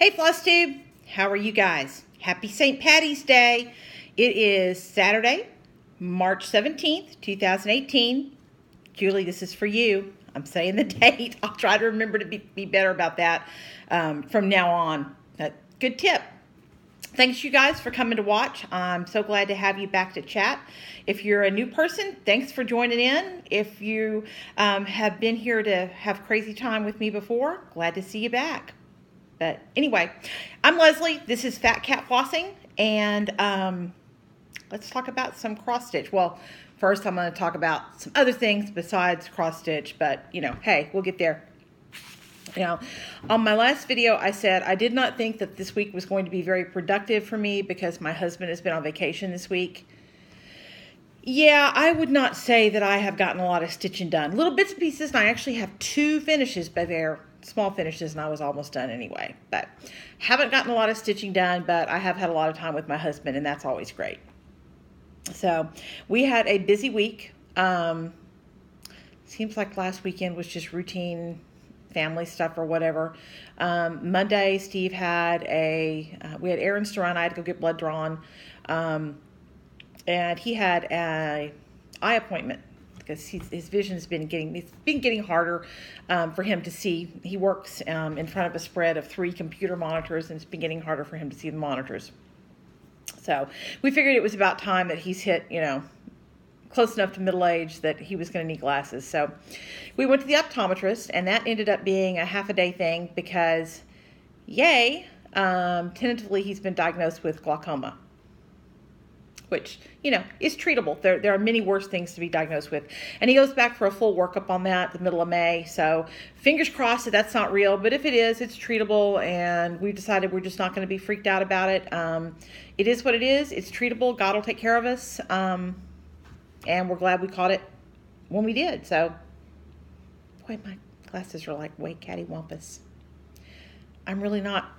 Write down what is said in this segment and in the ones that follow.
Hey FlossTube, how are you guys? Happy St. Patty's Day. It is Saturday, March 17th, 2018. Julie, this is for you. I'm saying the date. I'll try to remember to be better about that from now on. Good tip. Thanks you guys for coming to watch. I'm so glad to have you back to chat. If you're a new person, thanks for joining in. If you have been here to have crazy time with me before, glad to see you back. But anyway, I'm Leslie. This is FhatCatPhlossing, and let's talk about some cross stitch. Well, first I'm going to talk about some other things besides cross stitch, but hey, we'll get there. On my last video, I said I did not think that this week was going to be very productive for me because my husband has been on vacation this week. Yeah, I would not say that I have gotten a lot of stitching done. Little bits and pieces, and I actually have 2 finishes, but they're small finishes, and I was almost done anyway. But haven't gotten a lot of stitching done, but I have had a lot of time with my husband, and that's always great. So we had a busy week. Seems like last weekend was just routine family stuff or whatever. Monday, Steve had we had errands to run. I had to go get blood drawn. And he had an eye appointment because his vision has been getting harder for him to see. He works in front of a spread of 3 computer monitors, and it's been getting harder for him to see the monitors. So we figured it was about time that he's hit, close enough to middle age that he was going to need glasses. So we went to the optometrist, and that ended up being a half-a-day thing because, yay, tentatively he's been diagnosed with glaucoma, which, is treatable. There are many worse things to be diagnosed with. And he goes back for a full workup on that the middle of May. So fingers crossed that that's not real. But if it is, it's treatable. And we've decided we're just not going to be freaked out about it. It is what it is. It's treatable. God will take care of us. And we're glad we caught it when we did. So, boy, my glasses are like way cattywampus. I'm really not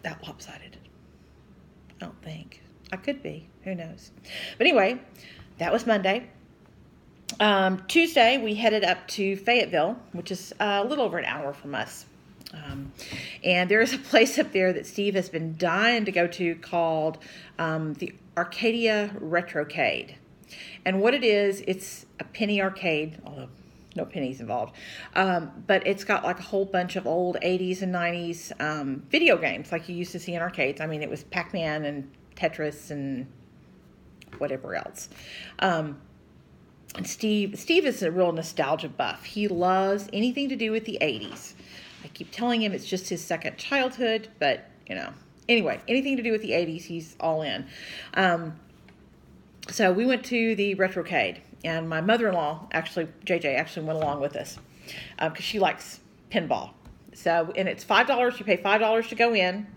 that lopsided. I don't think. I could be. Who knows? But anyway, that was Monday. Tuesday, we headed up to Fayetteville, which is a little over an hour from us. And there is a place up there that Steve has been dying to go to called the Arcadia Retrocade. And what it is, it's a penny arcade, although no pennies involved. But it's got like a whole bunch of old 80s and 90s video games like you used to see in arcades. I mean, it was Pac-Man and Tetris and whatever else. And Steve is a real nostalgia buff. He loves anything to do with the 80s. I keep telling him it's just his second childhood, but, Anyway, anything to do with the 80s, he's all in. So we went to the Retrocade, and my mother-in-law, JJ, went along with us because she likes pinball. So, and it's $5. You pay $5 to go in.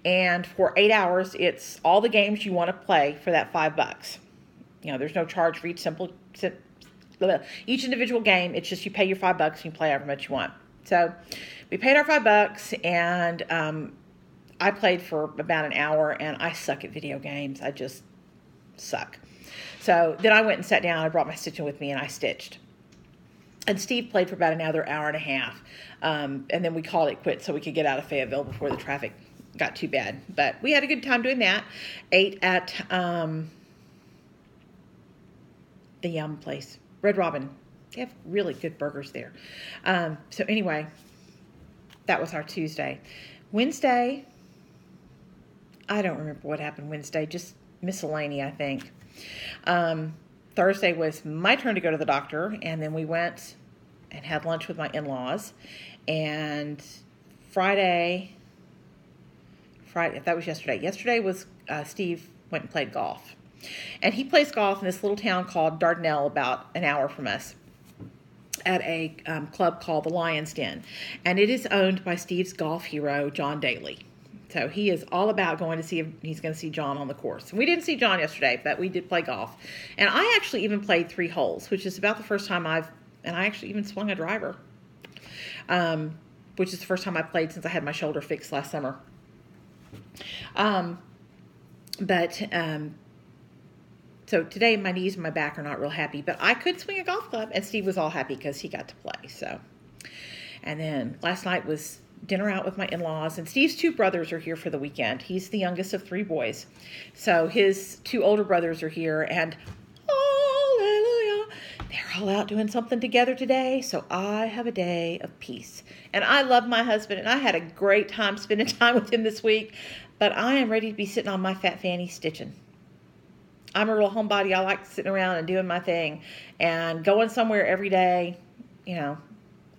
And for 8 hours, it's all the games you want to play for that $5. There's no charge for each individual game. It's just you pay your $5 and you play however much you want. So we paid our $5, and I played for about an hour, and I suck at video games. I just suck. So then I went and sat down. I brought my stitching with me, and I stitched. And Steve played for about another hour and a half. And then we called it quits so we could get out of Fayetteville before the traffic got too bad. But we had a good time doing that. Ate at the Yum place, Red Robin. They have really good burgers there. So anyway, that was our Tuesday. Wednesday, I don't remember what happened Wednesday, just miscellany, I think. Thursday was my turn to go to the doctor, and then we went and had lunch with my in-laws. And Friday, that was yesterday. Yesterday was Steve went and played golf. And he plays golf in this little town called Dardanelle, about an hour from us, at a club called the Lion's Den. And it is owned by Steve's golf hero, John Daly. So he is all about going to see if he's going to see John on the course. And we didn't see John yesterday, but we did play golf. And I actually even played 3 holes, which is about the first time I actually even swung a driver, which is the first time I played since I had my shoulder fixed last summer. So today my knees and my back are not real happy, but I could swing a golf club, and Steve was all happy because he got to play. So, and then last night was dinner out with my in-laws, and Steve's 2 brothers are here for the weekend. He's the youngest of 3 boys. So his 2 older brothers are here, and hallelujah, they're all out doing something together today, so I have a day of peace. And I love my husband, and I had a great time spending time with him this week, but I am ready to be sitting on my fat fanny stitching. I'm a real homebody. I like sitting around and doing my thing, and going somewhere every day. You know,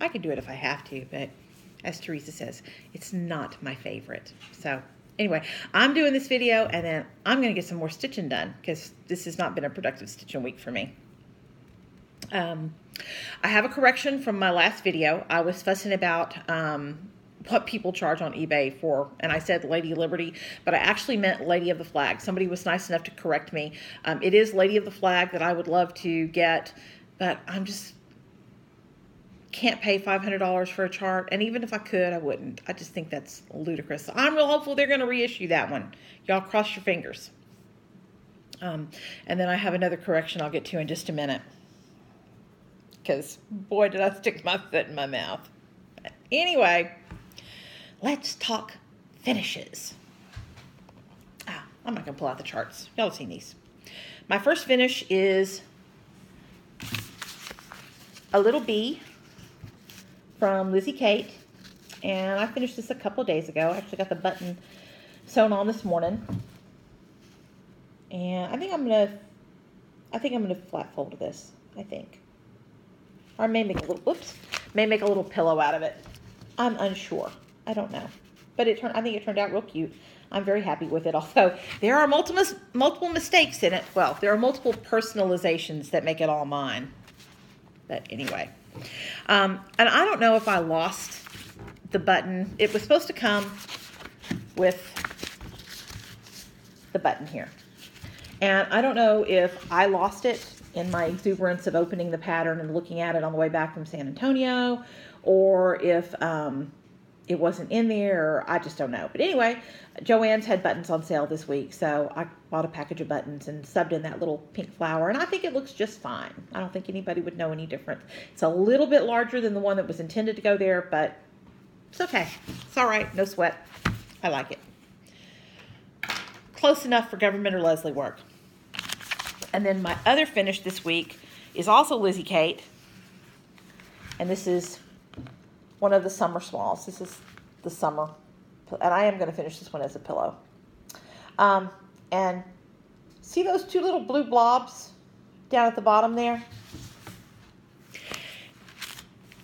I can do it if I have to, but as Teresa says, it's not my favorite. So anyway, I'm doing this video, and then I'm going to get some more stitching done, because this has not been a productive stitching week for me. I have a correction from my last video. I was fussing about what people charge on eBay for, and I said Lady Liberty, but I actually meant Lady of the Flag. Somebody was nice enough to correct me. It is Lady of the Flag that I would love to get, but I'm just can't pay $500 for a chart, and even if I could, I wouldn't. I just think that's ludicrous. So I'm real hopeful they're going to reissue that one. Y'all cross your fingers. And then I have another correction I'll get to in just a minute, because boy, did I stick my foot in my mouth. But anyway, let's talk finishes. I'm not going to pull out the charts. Y'all have seen these. My first finish is a little bee from LizzieKate, and I finished this a couple of days ago. I actually got the button sewn on this morning, and I think I'm gonna flat fold this. I think, or I may make a little pillow out of it. I'm unsure. I don't know, but I think it turned out real cute. I'm very happy with it. Although there are multiple mistakes in it. Well, there are multiple personalizations that make it all mine. But anyway. And I don't know if I lost the button. It was supposed to come with the button here. And I don't know if I lost it in my exuberance of opening the pattern and looking at it on the way back from San Antonio, or if it wasn't in there, or I just don't know. But anyway, Joann's had buttons on sale this week, so I bought a package of buttons and subbed in that little pink flower, and I think it looks just fine. I don't think anybody would know any different. It's a little bit larger than the one that was intended to go there, but it's okay. It's all right. No sweat. I like it. Close enough for government or Leslie work. And then my other finish this week is also LizzieKate, and this is one of the summer smalls. This is the summer, and I am going to finish this one as a pillow. And see those 2 little blue blobs down at the bottom there?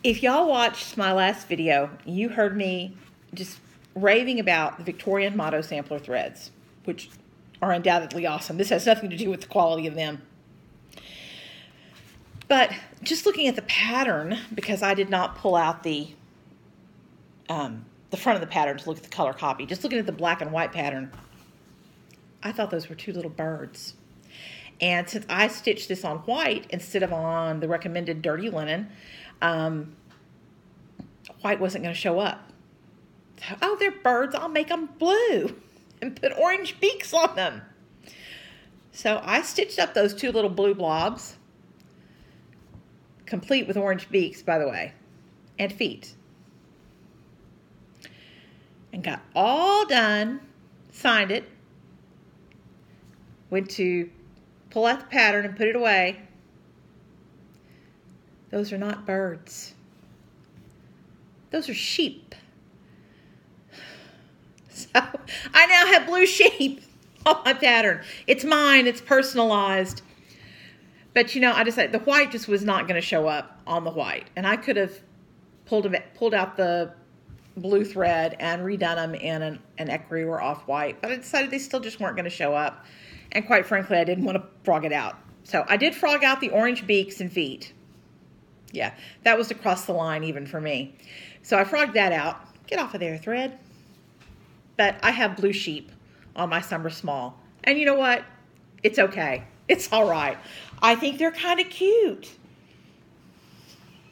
If y'all watched my last video, you heard me just raving about the Victorian Motto Sampler threads, which are undoubtedly awesome. This has nothing to do with the quality of them. But just looking at the pattern, because I did not pull out the front of the pattern to look at the color copy, just looking at the black and white pattern, I thought those were 2 little birds. And since I stitched this on white instead of on the recommended dirty linen, white wasn't going to show up. So, oh, they're birds. I'll make them blue and put orange beaks on them. So I stitched up those 2 little blue blobs, complete with orange beaks, by the way, and feet. And got all done, signed it, went to pull out the pattern and put it away. Those are not birds. Those are sheep. So I now have blue sheep on my pattern. It's mine. It's personalized. But, you know, I decided the white just was not going to show up on the white. And I could have pulled out the blue thread and redone them in an ecru or off-white. But I decided they still just weren't going to show up. And quite frankly, I didn't want to frog it out. So I did frog out the orange beaks and feet. Yeah, that was across the line even for me. So I frogged that out. Get off of there, thread. But I have blue sheep on my summer small. And you know what? It's okay. It's all right. I think they're kind of cute.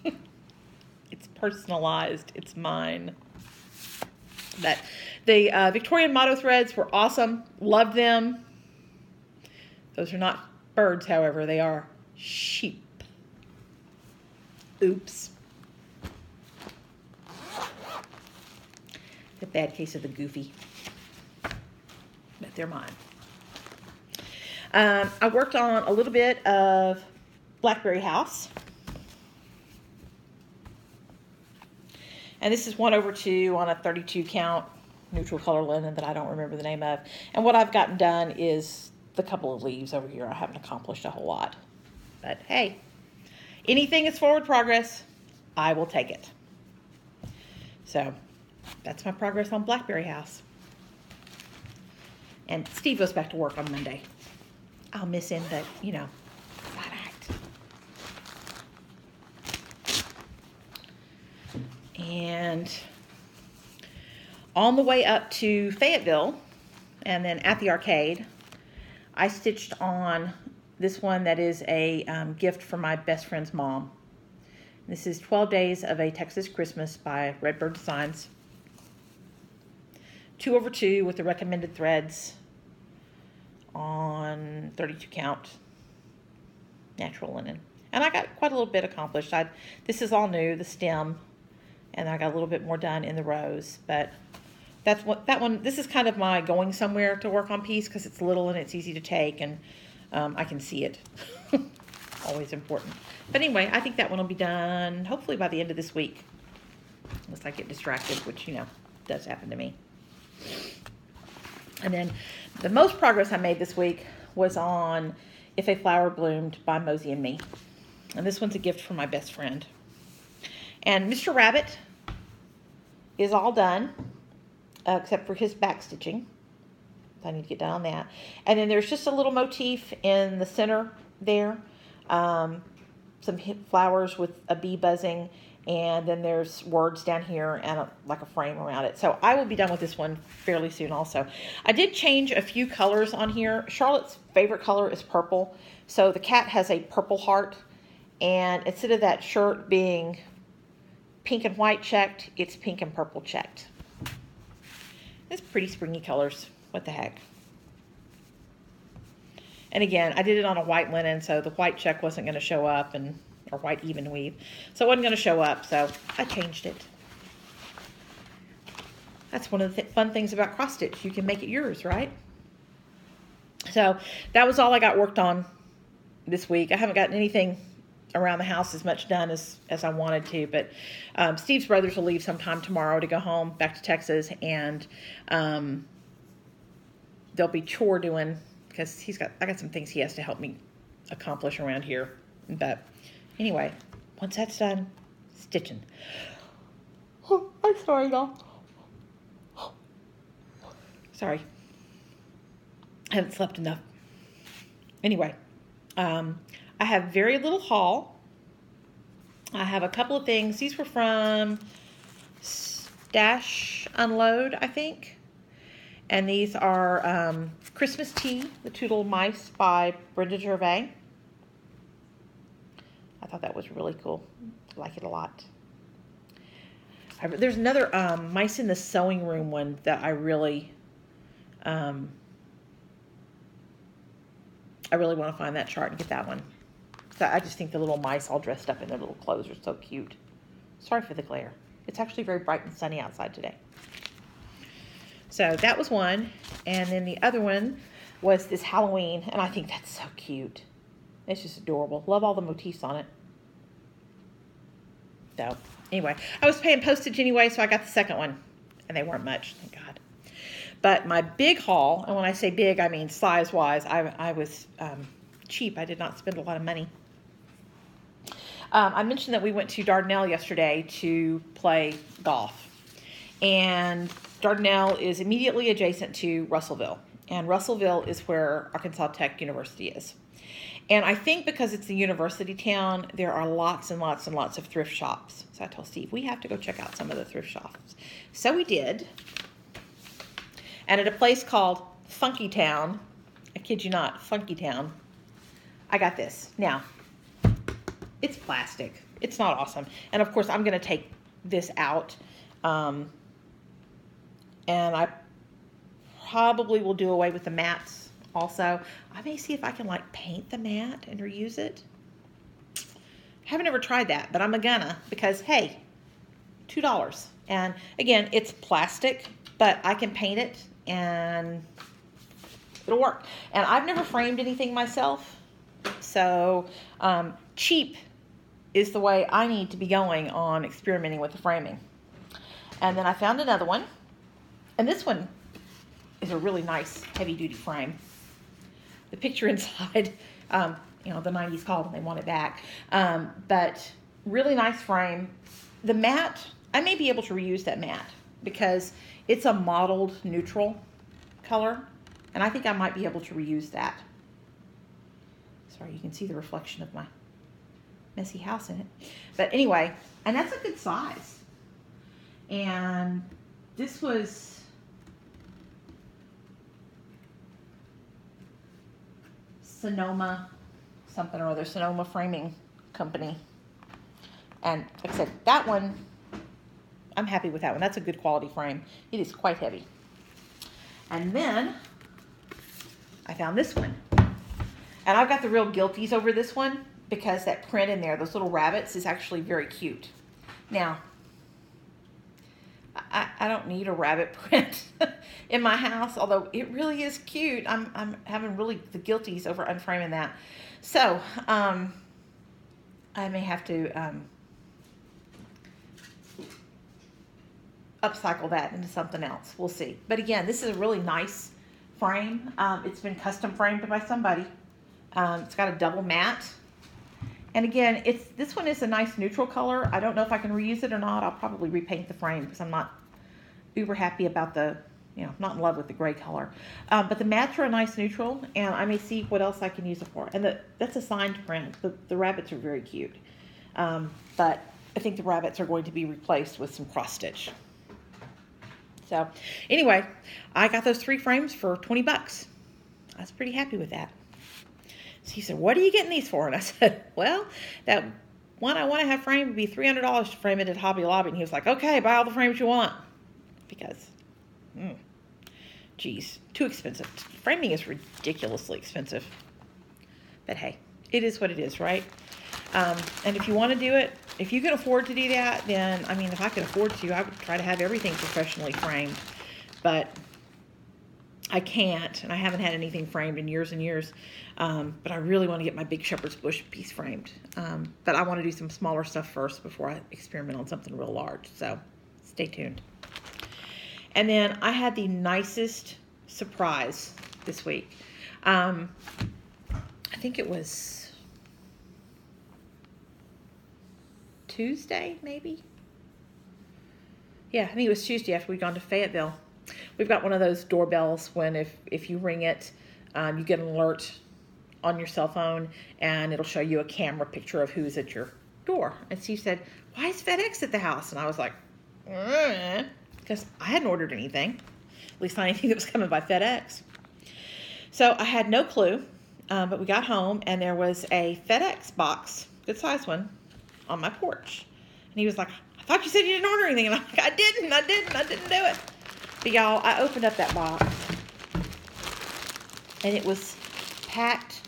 It's personalized. It's mine. But the Victorian Motto threads were awesome. Loved them. Those are not birds, however. They are sheep. Oops. The bad case of the goofy. But they're mine. I worked on a little bit of Blackberry house. And this is 1/2 on a 32 count neutral color linen that I don't remember the name of. And what I've gotten done is the couple of leaves over here. I haven't accomplished a whole lot. But hey, anything is forward progress. I will take it. So that's my progress on Blackberry house. And Steve goes back to work on Monday. I'll miss him, but you know, all right. And on the way up to Fayetteville, and then at the arcade, I stitched on this one that is a gift for my best friend's mom. This is 12 Days of a Texas Christmas by Redbird Designs. 2/2 with the recommended threads on 32 count natural linen. And I got quite a little bit accomplished. This is all new, the stem, and I got a little bit more done in the rows, but this is kind of my going somewhere to work on piece because it's little and it's easy to take, and I can see it. Always important. But anyway, I think that one will be done hopefully by the end of this week. Unless I get distracted, which, you know, does happen to me. And then the most progress I made this week was on If a Flower Bloomed by Mosey and Me. And this one's a gift from my best friend. And Mr. Rabbit is all done, except for his back stitching. I need to get done on that. And then there's just a little motif in the center there. Some flowers with a bee buzzing, and then there's words down here and like a frame around it. So I will be done with this one fairly soon also. I did change a few colors on here. Charlotte's favorite color is purple. So the cat has a purple heart, and instead of that shirt being pink and white checked, it's pink and purple checked. It's pretty springy colors. What the heck? And again, I did it on a white linen, so the white check wasn't going to show up, or white even weave. So it wasn't going to show up, so I changed it. That's one of the fun things about cross stitch. You can make it yours, right? So that was all I got worked on this week. I haven't gotten anything around the house as much done as I wanted to, but Steve's brothers will leave sometime tomorrow to go home back to Texas, and they'll be chore doing, because I got some things he has to help me accomplish around here. But anyway, once that's done, stitching. Oh, I'm sorry, y'all. Sorry. I haven't slept enough. Anyway, I have very little haul. I have a couple of things. These were from Stash Unload, I think. And these are Christmas Tea, the Two Little Mice by Brenda Gervais. I thought that was really cool. I like it a lot. There's another Mice in the Sewing Room one that I really want to find that chart and get that one. So I just think the little mice all dressed up in their little clothes are so cute. Sorry for the glare. It's actually very bright and sunny outside today. So that was one. And then the other one was this Halloween, and I think that's so cute. It's just adorable. Love all the motifs on it. So anyway, I was paying postage anyway, so I got the second one. And they weren't much, thank God. But my big haul, and when I say big, I mean size-wise, I was cheap. I did not spend a lot of money. I mentioned that we went to Dardanelle yesterday to play golf. And Dardanelle is immediately adjacent to Russellville. And Russellville is where Arkansas Tech University is. And I think because it's a university town, there are lots and lots and lots of thrift shops. So I told Steve, we have to go check out some of the thrift shops. So we did. And at a place called Funky Town, I kid you not, Funky Town, I got this. Now, it's plastic. It's not awesome. And of course, I'm going to take this out. And I probably will do away with the mats also. I may see if I can like paint the mat and reuse it. I haven't ever tried that, but I'm gonna, because hey, $2. And again, it's plastic, but I can paint it and it'll work. And I've never framed anything myself, so cheap is the way I need to be going on experimenting with the framing. And then I found another one, and this one is a really nice heavy-duty frame. The picture inside, you know, the 90s called and they want it back, but really nice frame. The mat, I may be able to reuse that mat because it's a mottled neutral color, and I think I might be able to reuse that. Sorry, you can see the reflection of my messy house in it. But anyway, and that's a good size. And this was Sonoma something or other, Sonoma Framing Company. And like I said, that one, I'm happy with that one. That's a good quality frame. It is quite heavy. And then I found this one. And I've got the real guilties over this one because that print in there, those little rabbits, is actually very cute. Now, I don't need a rabbit print in my house, although it really is cute. I'm having really the guilties over unframing that. So, I may have to upcycle that into something else. We'll see. But again, this is a really nice frame. It's been custom framed by somebody. It's got a double mat. And again, this one is a nice neutral color. I don't know if I can reuse it or not. I'll probably repaint the frame because I'm not uber happy about the, you know, not in love with the gray color. But the mats are a nice neutral, and I may see what else I can use it for. And that's a signed print. The rabbits are very cute. But I think the rabbits are going to be replaced with some cross stitch. So anyway, I got those 3 frames for 20 bucks. I was pretty happy with that. So he said, what are you getting these for? And I said, well, that one I want to have framed would be $300 to frame it at Hobby Lobby. And he was like, okay, buy all the frames you want. Because, geez, too expensive. Framing is ridiculously expensive. But hey, it is what it is, right? And if you want to do it, if you can afford to do that, then, I mean, if I could afford to, I would try to have everything professionally framed. But I can't, and I haven't had anything framed in years and years. But I really want to get my big shepherd's bush piece framed. But I want to do some smaller stuff first before I experiment on something real large. So stay tuned. And then I had the nicest surprise this week. I think it was Tuesday, maybe? Yeah, I think it was Tuesday after we'd gone to Fayetteville. We've got one of those doorbells when if you ring it, you get an alert on your cell phone, and it'll show you a camera picture of who's at your door. And Steve said, why is FedEx at the house? And I was like, because I hadn't ordered anything, at least not anything that was coming by FedEx. So I had no clue, but we got home, and there was a FedEx box, good size one, on my porch. And he was like, I thought you said you didn't order anything. And I'm like, I didn't do it. But y'all, I opened up that box, and it was packed,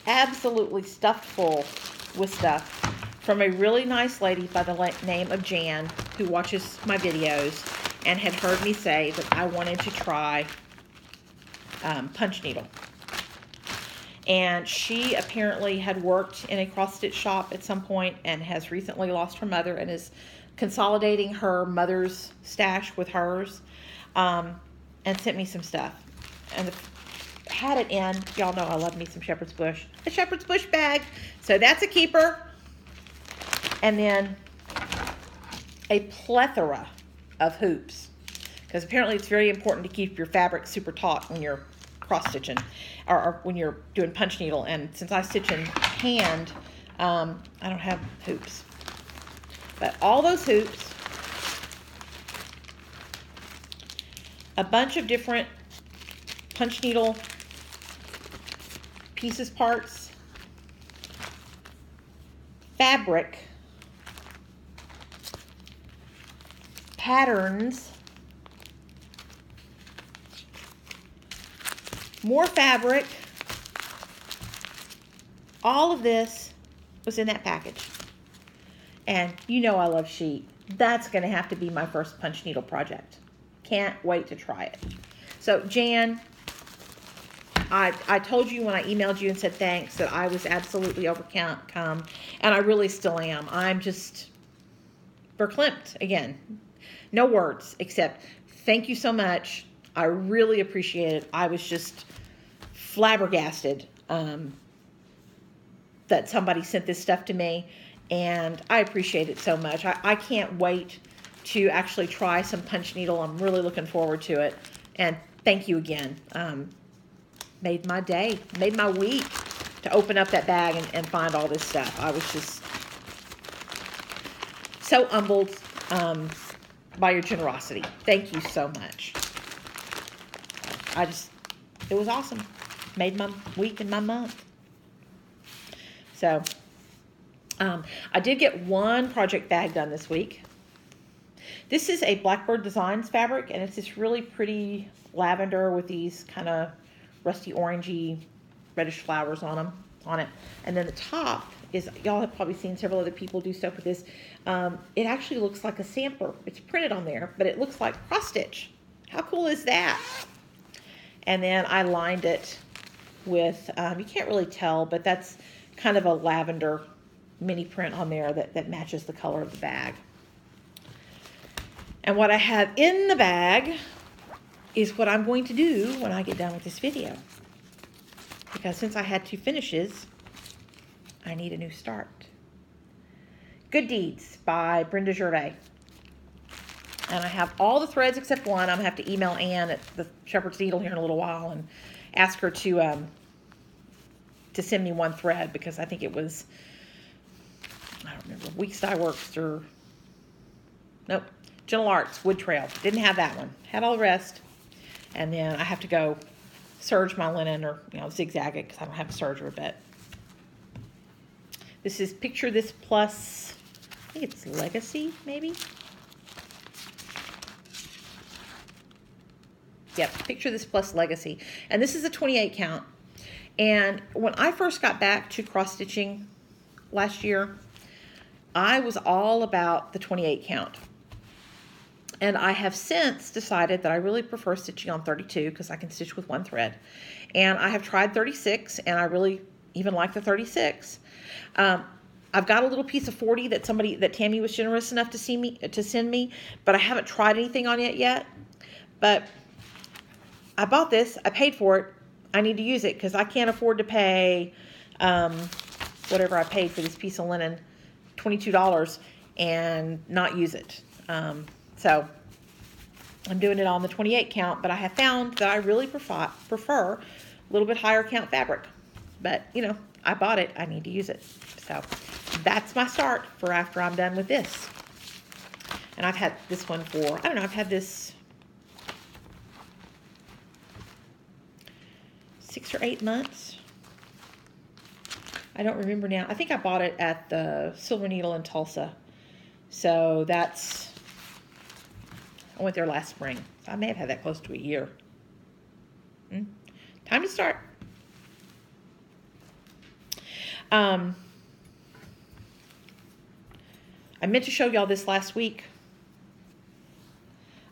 absolutely stuffed full with stuff from a really nice lady by the name of Jan, who watches my videos and had heard me say that I wanted to try punch needle. And she apparently had worked in a cross-stitch shop at some point and has recently lost her mother and is consolidating her mother's stash with hers, and sent me some stuff. And had it in, y'all know I love me some shepherd's bush, a shepherd's bush bag. So that's a keeper. And then a plethora of hoops, because apparently it's very important to keep your fabric super taut when you're cross stitching or when you're doing punch needle. And since I stitch in hand, I don't have hoops. But all those hoops, a bunch of different punch needle pieces, parts, fabric, patterns, more fabric. All of this was in that package. And you know I love sheet. that's going to have to be my first punch needle project. Can't wait to try it. So Jan, I told you when I emailed you and said thanks that I was absolutely overcome, and I really still am. I'm just verklempt again. No words except thank you so much. I really appreciate it. I was just flabbergasted that somebody sent this stuff to me, and I appreciate it so much. I can't wait to actually try some punch needle. I'm really looking forward to it, and thank you again. Made my day, made my week to open up that bag and find all this stuff. I was just so humbled by your generosity. Thank you so much. It was awesome. Made my week and my month. So, I did get one project bag done this week. This is a Blackbird Designs fabric, and it's this really pretty lavender with these kind of rusty orangey reddish flowers on it. And then the top is, y'all have probably seen several other people do stuff with this. It actually looks like a sampler. It's printed on there, but it looks like cross stitch. How cool is that? And then I lined it with, you can't really tell, but that's kind of a lavender mini print on there that matches the color of the bag. And what I have in the bag is what I'm going to do when I get done with this video. Because since I had 2 finishes, I need a new start. Good Deeds by Brenda Gervais. And I have all the threads except one. I'm going to have to email Ann at the Shepherd's Needle here in a little while and ask her to send me one thread, because I think it was, I don't remember, Weeks Dye Works or, nope, Gentle Arts, Wood Trail. Didn't have that one. Had all the rest. And then I have to go serge my linen, or, zigzag it, because I don't have a serger, but this is Picture This Plus, I think it's Legacy, maybe? Yep, Picture This Plus Legacy. And this is a 28 count. And when I first got back to cross-stitching last year, I was all about the 28 count. And I have since decided that I really prefer stitching on 32 because I can stitch with one thread. And I have tried 36, and I really even like the 36. I've got a little piece of 40 that Tammy was generous enough to send me, but I haven't tried anything on it yet. But I bought this. I paid for it. I need to use it because I can't afford to pay whatever I paid for this piece of linen, $22, and not use it. So I'm doing it on the 28 count, but I have found that I really prefer a little bit higher count fabric. But, I bought it. I need to use it. So that's my start for after I'm done with this. And I've had this one for, I've had this 6 or 8 months. I don't remember now. I think I bought it at the Silver Needle in Tulsa. So I went there last spring. So I may have had that close to a year. Time to start. I meant to show y'all this last week.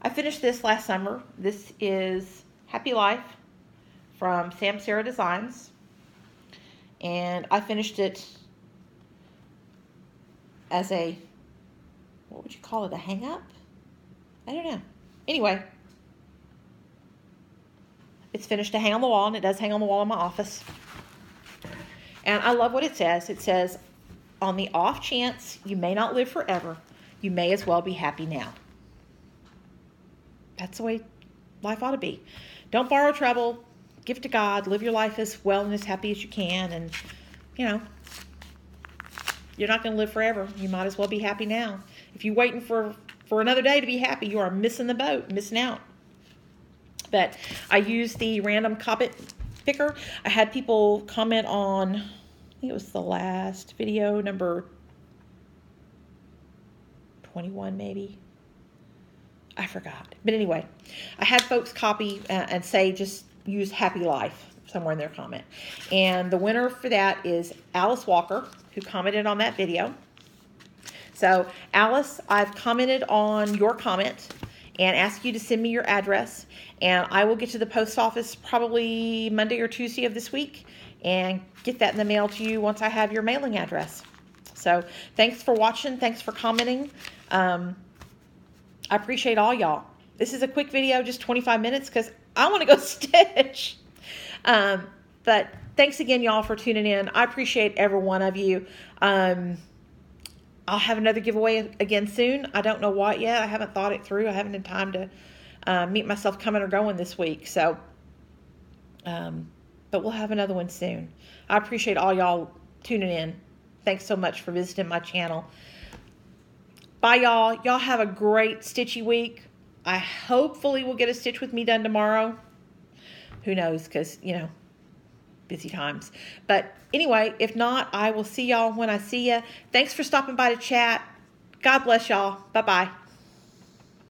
I finished this last summer. This is Happy Life from Sam Sarah Designs. And I finished it as a, what would you call it, a hang-up? I don't know. Anyway, it's finished to hang on the wall, and it does hang on the wall in my office. And I love what it says. It says, on the off chance you may not live forever, you may as well be happy now. That's the way life ought to be. Don't borrow trouble. Give to God. Live your life as well and as happy as you can. And, you're not going to live forever. You might as well be happy now. If you're waiting for another day to be happy, you are missing the boat, missing out. But I used the random Cobbit picker. I had people comment on, I think it was the last video, number 21 maybe. I forgot. But anyway, I had folks copy and say just use Happy Life somewhere in their comment. And the winner for that is Alice Walker, who commented on that video. So, Alice, I've commented on your comment and asked you to send me your address. And I will get to the post office probably Monday or Tuesday of this week and get that in the mail to you once I have your mailing address. So, thanks for watching. Thanks for commenting. I appreciate all y'all. This is a quick video, just 25 minutes, because I want to go stitch. But thanks again, y'all, for tuning in. I appreciate every one of you. I'll have another giveaway again soon. I don't know what yet. I haven't thought it through. I haven't had time to meet myself coming or going this week. So, but we'll have another one soon. I appreciate all y'all tuning in. Thanks so much for visiting my channel. Bye, y'all. Y'all have a great stitchy week. I hopefully will get a stitch with me done tomorrow. Who knows, because, you know, busy times. But anyway, if not, I will see y'all when I see ya. Thanks for stopping by to chat. God bless y'all. Bye-bye.